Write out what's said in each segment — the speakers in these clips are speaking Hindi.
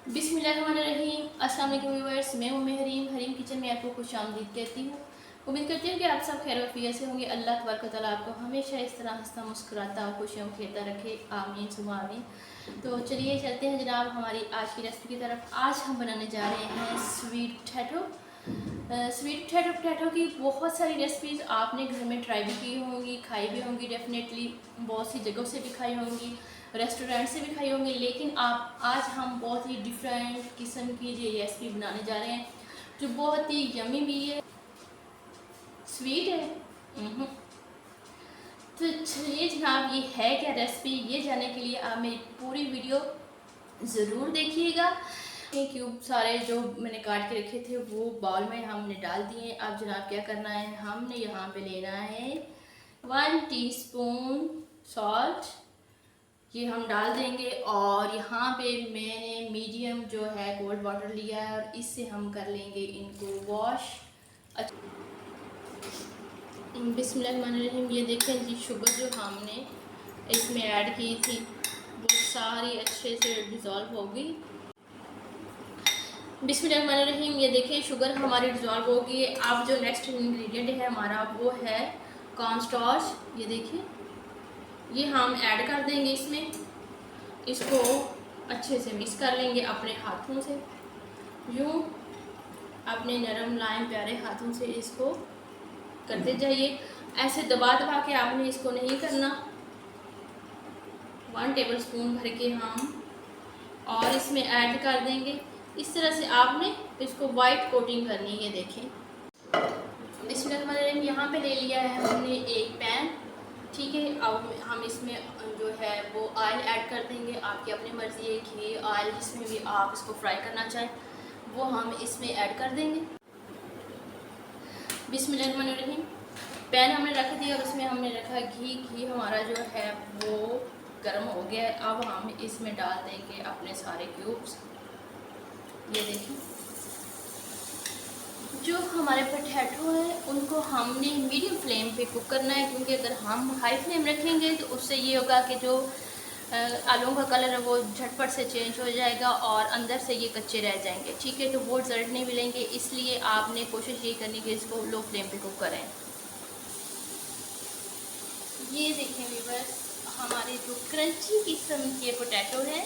बिस्मिल्लाहिर्रहमानिर्रहीम। अस्सलाम वालेकुम व्यूअर्स, मैं हूं हरीम किचन में आपको खुश आमदीद कहती हूँ। उम्मीद करती हूँ कि आप सब खैर वफियत से होंगे। अल्लाह तबारक व तआला आपको हमेशा इस तरह हंसता मुस्कुराता और खुशियों खेलता रखे, आमीन सुमा आमीन। तो चलिए चलते हैं जनाब हमारी आज की रेसिपी की तरफ। आज हम बनाने जा रहे हैं स्वीट पोटैटो। स्वीट पोटैटो की बहुत सारी रेसिपीज़ आपने घर में ट्राई भी की होंगी, खाई भी होंगी, डेफिनेटली बहुत सी जगहों से भी खाई होंगी, रेस्टोरेंट से भी खाई होंगी। लेकिन आज हम बहुत ही डिफरेंट किस्म की ये रेसिपी बनाने जा रहे हैं जो बहुत ही यमी भी है, स्वीट है। तो चलिए जनाब, ये है क्या रेसिपी, ये जानने के लिए आप मेरी पूरी वीडियो ज़रूर देखिएगा। क्यूब सारे जो मैंने काट के रखे थे वो बाउल में हमने डाल दिए। अब जनाब क्या करना है, हमने यहाँ पे लेना है 1 टीस्पून सॉल्ट, ये हम डाल देंगे। और यहाँ पे मैंने मीडियम जो है कोल्ड वाटर लिया है और इससे हम कर लेंगे इनको वॉश। बिस्मिल्लाहिर्रहमानिर्रहीम। ये देखें जी, शुगर जो हमने इसमें ऐड की थी वो सारी अच्छे से डिज़ोल्व हो गई। बिस्मिल्लाहिर्रहमानिर्रहीम। ये देखिए शुगर हमारी डिज़ोल्व हो गई है। अब जो नेक्स्ट इंग्रेडिएंट है हमारा वो है कॉर्नस्टार्च। ये देखिए, ये हम ऐड कर देंगे इसमें। इसको अच्छे से मिक्स कर लेंगे अपने हाथों से, यूँ अपने नरम लाइन प्यारे हाथों से इसको करते जाइए। ऐसे दबा दबा के आपने इसको नहीं करना। 1 टेबलस्पून भर के हम और इसमें ऐड कर देंगे। इस तरह से आपने इसको वाइट कोटिंग करनी है। देखें, इसमें यहाँ पे ले लिया है हमने एक पैन, ठीक है। अब हम इसमें जो है वो ऑयल ऐड कर देंगे। आपकी अपनी मर्ज़ी है, घी ऑयल जिसमें भी आप इसको फ्राई करना चाहें वो हम इसमें ऐड कर देंगे। बिस्मिल्लाहिर्रहमानिर्रहीम। पैन हमने रख दिया और उसमें हमने रखा घी हमारा जो है वो गर्म हो गया है। अब हम इसमें डाल देंगे अपने सारे क्यूब्स। ये देखिए, जो हमारे पोटैटो है उनको हमने मीडियम फ्लेम पे कुक करना है, क्योंकि अगर हम हाई फ्लेम रखेंगे तो उससे ये होगा कि जो आलू का कलर है वो झटपट से चेंज हो जाएगा और अंदर से ये कच्चे रह जाएंगे, ठीक है। तो वो रिजल्ट नहीं मिलेंगे, इसलिए आपने कोशिश ये करनी कि इसको लो फ्लेम पे कुक करें। ये देखें व्यूअर्स, हमारे जो क्रंची किस्म के पोटैटो है,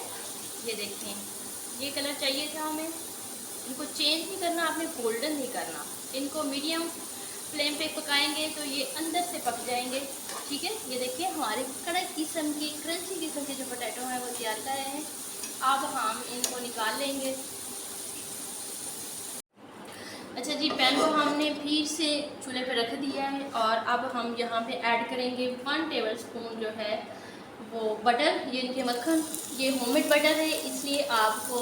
ये देखें, ये कलर चाहिए था हमें। इनको चेंज नहीं करना, आपने गोल्डन नहीं करना। इनको मीडियम फ्लेम पे पकाएंगे तो ये अंदर से पक जाएंगे, ठीक है। ये देखिए हमारे कड़क किस्म की क्रंची किस्म के जो पोटैटो हैं वो तैयार कर रहे हैं। अब हम इनको निकाल लेंगे। अच्छा जी, पैन को हमने फिर से चूल्हे पे रख दिया है और अब हम यहाँ पे ऐड करेंगे 1 टेबलस्पून जो है वो बटर, ये इनके मक्खन। ये होममेड बटर है इसलिए आपको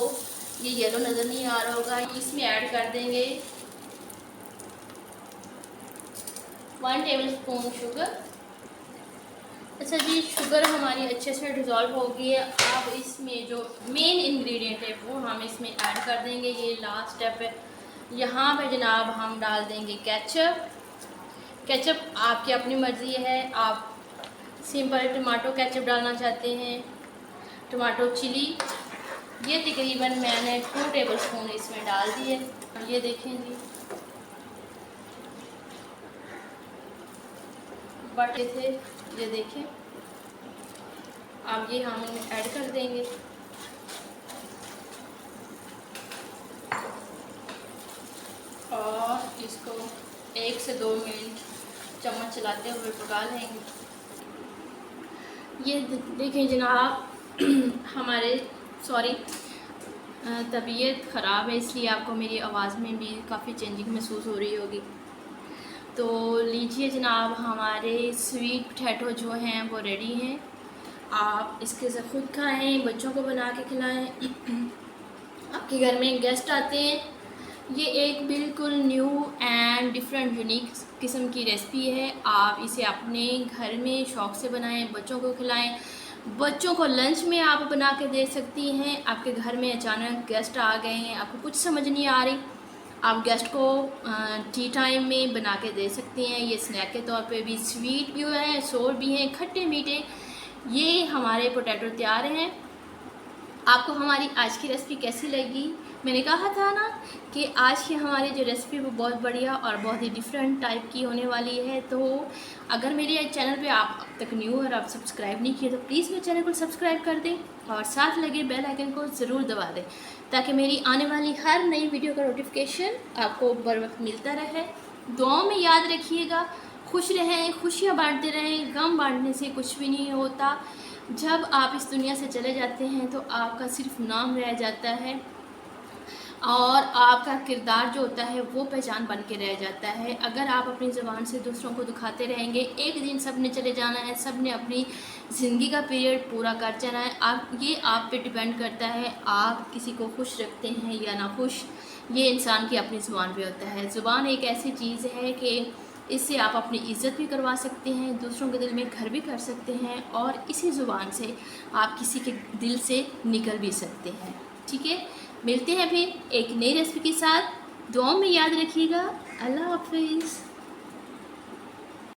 ये येलो नज़र नहीं आ रहा होगा। इसमें ऐड कर देंगे 1 टेबलस्पून शुगर। अच्छा जी, शुगर हमारी अच्छे से डिज़ोल्व हो गई है। अब इसमें जो मेन इंग्रेडिएंट है वो हम इसमें ऐड कर देंगे। ये लास्ट स्टेप है। यहाँ पे जनाब हम डाल देंगे केचप। केचप आपकी अपनी मर्ज़ी है, आप सिंपल टमाटो केचप डालना चाहते हैं, टमाटो चिली। ये तकरीबन मैंने 2 टेबलस्पून इसमें डाल दिए। ये देखें जी, बटे थे, ये देखें। अब ये हम ऐड कर देंगे और इसको 1 से 2 मिनट चम्मच चलाते हुए पका लेंगे। ये देखें जनाब, हमारे तबीयत ख़राब है इसलिए आपको मेरी आवाज़ में भी काफ़ी चेंजिंग महसूस हो रही होगी। तो लीजिए जनाब, हमारे स्वीट पोटैटो जो हैं वो रेडी हैं। आप इसके से ख़ुद खाएँ, बच्चों को बना के खिलाएँ। आपके घर में गेस्ट आते हैं। ये एक बिल्कुल न्यू एंड डिफरेंट यूनिक किस्म की रेसिपी है। आप इसे अपने घर में शौक़ से बनाएं, बच्चों को खिलाएं। बच्चों को लंच में आप बना के दे सकती हैं। आपके घर में अचानक गेस्ट आ गए हैं, आपको कुछ समझ नहीं आ रही, आप गेस्ट को टी टाइम में बना के दे सकती हैं। ये स्नैक के तौर पे भी स्वीट भी हैं, सोर भी हैं, खट्टे मीठे। ये हमारे पोटैटो तैयार हैं। आपको हमारी आज की रेसिपी कैसी लगी? मैंने कहा था ना कि आज की हमारी जो रेसिपी वो बहुत बढ़िया और बहुत ही डिफरेंट टाइप की होने वाली है। तो अगर मेरे चैनल पे आप अब तक न्यू और आप सब्सक्राइब नहीं किए तो प्लीज़ मेरे चैनल को सब्सक्राइब कर दें और साथ लगे बेल आइकन को ज़रूर दबा दें, ताकि मेरी आने वाली हर नई वीडियो का नोटिफिकेशन आपको बर वक्त मिलता रहे। दुआओं में याद रखिएगा, खुश रहें, खुशियाँ बांटते रहें। गम बांटने से कुछ भी नहीं होता। जब आप इस दुनिया से चले जाते हैं तो आपका सिर्फ नाम रह जाता है और आपका किरदार जो होता है वो पहचान बन के रह जाता है। अगर आप अपनी ज़ुबान से दूसरों को दुखाते रहेंगे, एक दिन सब ने चले जाना है, सब ने अपनी ज़िंदगी का पीरियड पूरा कर जाना है। आप पे डिपेंड करता है आप किसी को खुश रखते हैं या ना खुश। ये इंसान की अपनी ज़ुबान पे होता है। ज़ुबान एक ऐसी चीज़ है कि इससे आप अपनी इज़्ज़त भी करवा सकते हैं, दूसरों के दिल में घर भी कर सकते हैं और इसी ज़ुबान से आप किसी के दिल से निकल भी सकते हैं। ठीक है, मिलते हैं फिर एक नई रेसिपी के साथ। दुआओं में याद रखिएगा। अल्लाह हाफिज़।